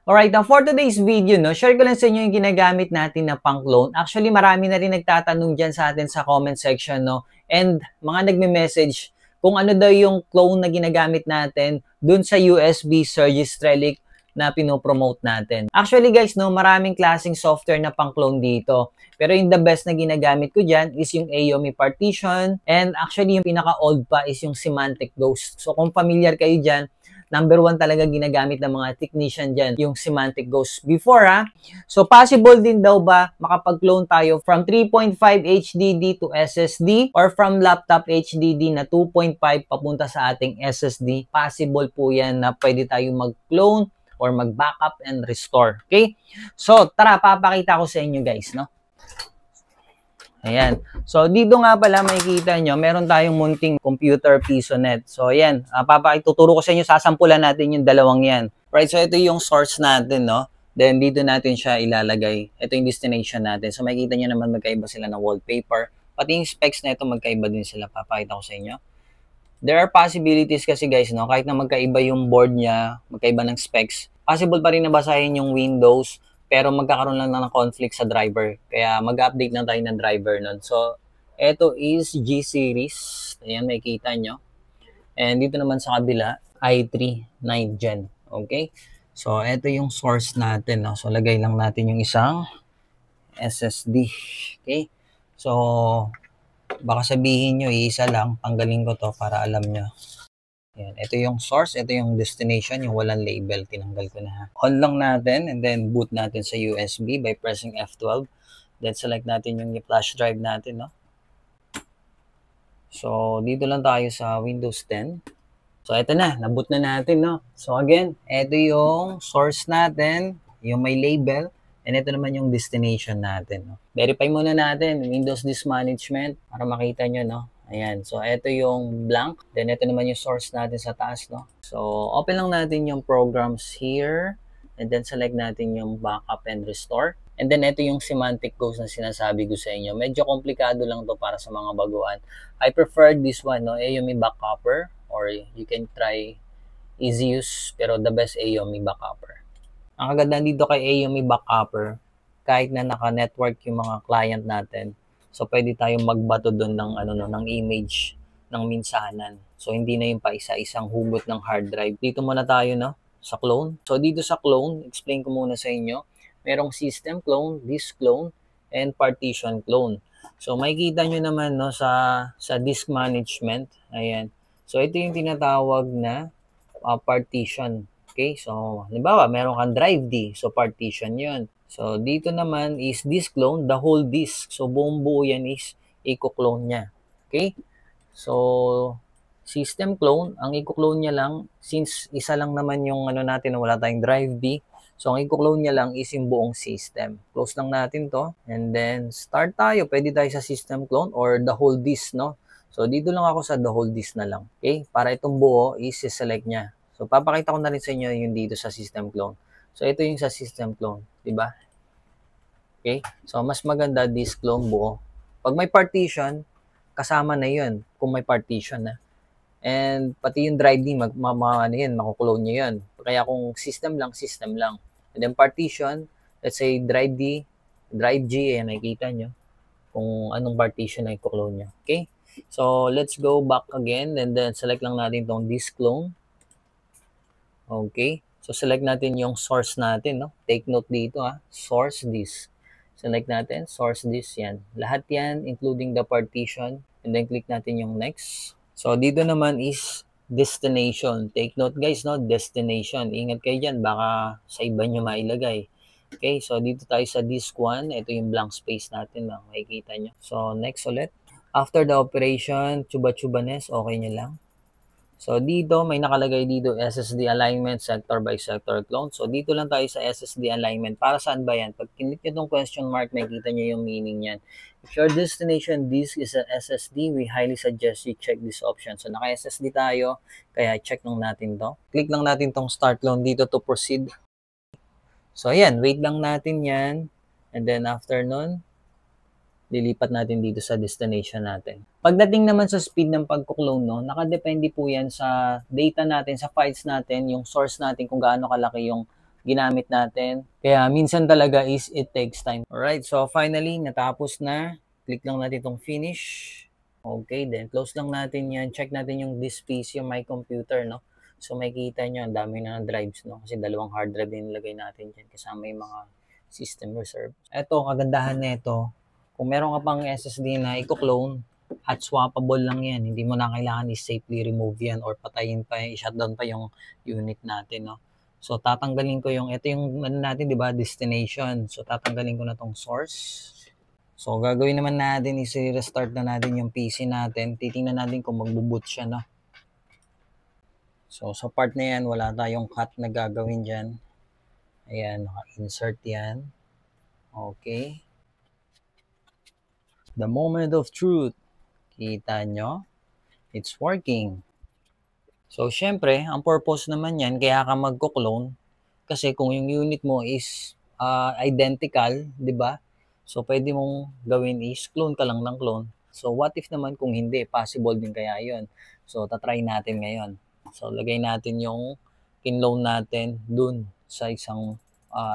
Alright, now for today's video, no, share ko lang sa inyo yung ginagamit natin na pang-clone. Actually, marami na rin nagtatanong dyan sa atin sa comment section, no? And mga nagme-message kung ano daw yung clone na ginagamit natin dun sa USB Surgis Relic na pinopromote natin. Actually guys, no, maraming klaseng software na pang-clone dito. Pero yung the best na ginagamit ko dyan is yung Aomi Partition. And actually, yung pinaka-old pa is yung Symantec Ghost. So kung familiar kayo dyan, number one talaga ginagamit ng mga technician dyan, yung Symantec Ghost before So possible din daw ba makapag-clone tayo from 3.5 HDD to SSD or from laptop HDD na 2.5 papunta sa ating SSD? Possible po yan na pwede tayo mag-clone or mag-backup and restore. Okay? So tara, papakita ko sa inyo guys, no? Ayan. So, dito nga pala makikita nyo, meron tayong munting computer PisoNet. So, ayan. Tuturo ko sa inyo, sasampulan natin yung dalawang yan. Right, so ito yung source natin, no? Then, dito natin siya ilalagay. Ito yung destination natin. So, makikita nyo naman magkaiba sila ng wallpaper. Pati yung specs na ito, magkaiba din sila. Papakita ko sa inyo. There are possibilities kasi guys, no? Kahit na magkaiba yung board niya, magkaiba ng specs, possible pa rin na basahin yung Windows, pero magkakaroon lang ng conflict sa driver. Kaya mag-update lang tayo ng driver nun. So, ito is G-Series. Ayan, makikita nyo. And dito naman sa kabila, i3 9th Gen. Okay? So, ito yung source natin. No? So, lagay lang natin yung isang SSD. Okay? So, baka sabihin nyo, isa lang. Tanggalin ko to para alam nyo. Yan. Ito yung source, ito yung destination, yung walang label, tinanggal ko na. On lang natin and then boot natin sa USB by pressing F12. Then select natin yung flash drive natin, no? So, dito lang tayo sa Windows 10. So, ito na, naboot na natin, no? So, again, ito yung source natin, yung may label, and ito naman yung destination natin, no? Verify muna natin, Windows Disk Management, para makita nyo, no? Ayan. So, ito yung blank. Then, ito naman yung source natin sa taas, no? So, open lang natin yung programs here. And then, select natin yung backup and restore. And then, ito yung Symantec Ghost na sinasabi ko sa inyo. Medyo komplikado lang to para sa mga baguhan. I prefer this one, no? Aomi Backupper. Or you can try easy use. Pero the best Aomi Backupper. Ang kagandahan dito kay Aomi Backupper, kahit na naka-network yung mga client natin, so, pwede tayong magbato doon ng image ng minsanan. So, hindi na yung pa isa-isang hugot ng hard drive. Dito muna tayo, no? Sa clone. So, dito sa clone, explain ko muna sa inyo. Merong system clone, disk clone, and partition clone. So, makikita nyo naman, no, sa disk management. Ayan. So, ito yung tinatawag na partition. Okay? So, halimbawa, meron kang drive D. So, partition yun. So, dito naman is disk clone, the whole disk. So, buong buo yan is i-clone niya. Okay? So, system clone, ang i-clone niya lang, since isa lang naman yung natin, wala tayong drive D, so, ang i-clone niya lang is yung buong system. Close lang natin to. And then, start tayo. Pwede tayo sa system clone or the whole disk, no? So, dito lang ako sa the whole disk na lang. Okay? Para itong buo is select niya. So, papakita ko na rin sa inyo yung dito sa system clone. So, ito yung sa system clone. Diba? Okay? So, mas maganda disk clone buo. Pag may partition, kasama na yun. Kung may partition na. And, pati yung drive D, makuklone nyo yun. Kaya kung system lang, system lang. And then, partition, let's say, drive D, drive G, ayan, nakikita nyo. Kung anong partition na i-clone nyo. Okay? So, let's go back again. And then, select lang natin itong disk clone. Okay. So, select natin yung source natin, no? Take note dito, source disk. Select natin, source disk, yan. Lahat yan, including the partition. And then, click natin yung next. So, dito naman is destination. Take note, guys, no? Destination. Ingat kayo dyan, baka sa iba nyo mailagay. Okay, so, dito tayo sa disk 1. Ito yung blank space natin, makikita nyo. So, next ulit. After the operation, chuba-chubanes, okay nyo lang. So, dito, may nakalagay dito SSD alignment, sector by sector clone. So, dito lang tayo sa SSD alignment. Para saan ba yan? Pag kinlik nyo itong question mark, makikita nyo yung meaning yan. If your destination disk is a SSD, we highly suggest you check this option. So, naka-SSD tayo, kaya check lang natin to. Click lang natin tong start clone dito to proceed. So, ayan, wait lang natin yan. And then, after nun, lilipat natin dito sa destination natin. Pagdating naman sa speed ng pagkuklone, no, nakadepende po yan sa data natin, sa files natin, yung source natin, kung gaano kalaki yung ginamit natin. Kaya minsan talaga is it takes time. Alright, so finally, natapos na. Click lang natin itong finish. Okay, then close lang natin yan. Check natin yung this PC, yung my computer, no? So makikita nyo, ang dami na ng drives, no? Kasi dalawang hard drive din nilagay natin dyan kasama yung mga system reserve. Ito, kagandahan nito, kung meron ka pang SSD na i-clone, hot swappable lang yan. Hindi mo na kailangan i-safely remove yan or patayin pa, i-shutdown pa yung unit natin, no? So tatanggalin ko yung, ito yung ano natin, di ba, destination. So tatanggalin ko na tong source. So, gagawin naman natin is restart na natin yung PC natin. Titingnan natin kung magbo-boot siya, no? So, sa part na yan, wala tayong cut na gagawin dyan. Ayan, naka-insert yan. Okay. The moment of truth. Kita nyo? It's working. So, syempre, ang purpose naman yan, kaya ka magko-clone. Kasi kung yung unit mo is identical, di ba? So, pwede mong gawin is clone ka lang ng clone. So, what if naman kung hindi? Possible din kaya yon. So, tatry natin ngayon. So, lagay natin yung kinloan natin dun sa isang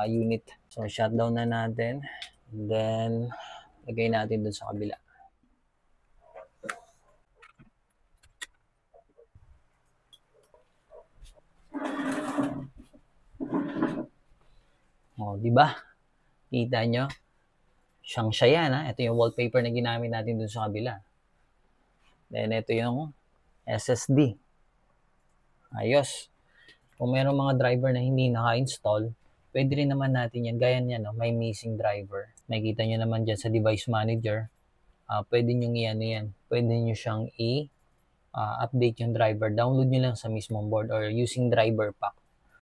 unit. So, shutdown na natin. And then, lagay natin dun sa kabila. O, di ba? Kita nyo? Siyang siya yan, ha? Ito yung wallpaper na ginamit natin dun sa kabila. Then, ito yung SSD. Ayos. Kung mayroong mga driver na hindi naka-install, pwede rin naman natin yan. Gaya niya, no? May missing driver. Makikita nyo naman dyan sa device manager. Pwede nyo yan. Pwede nyo siyang update yung driver. Download nyo lang sa mismong board or using driver pack.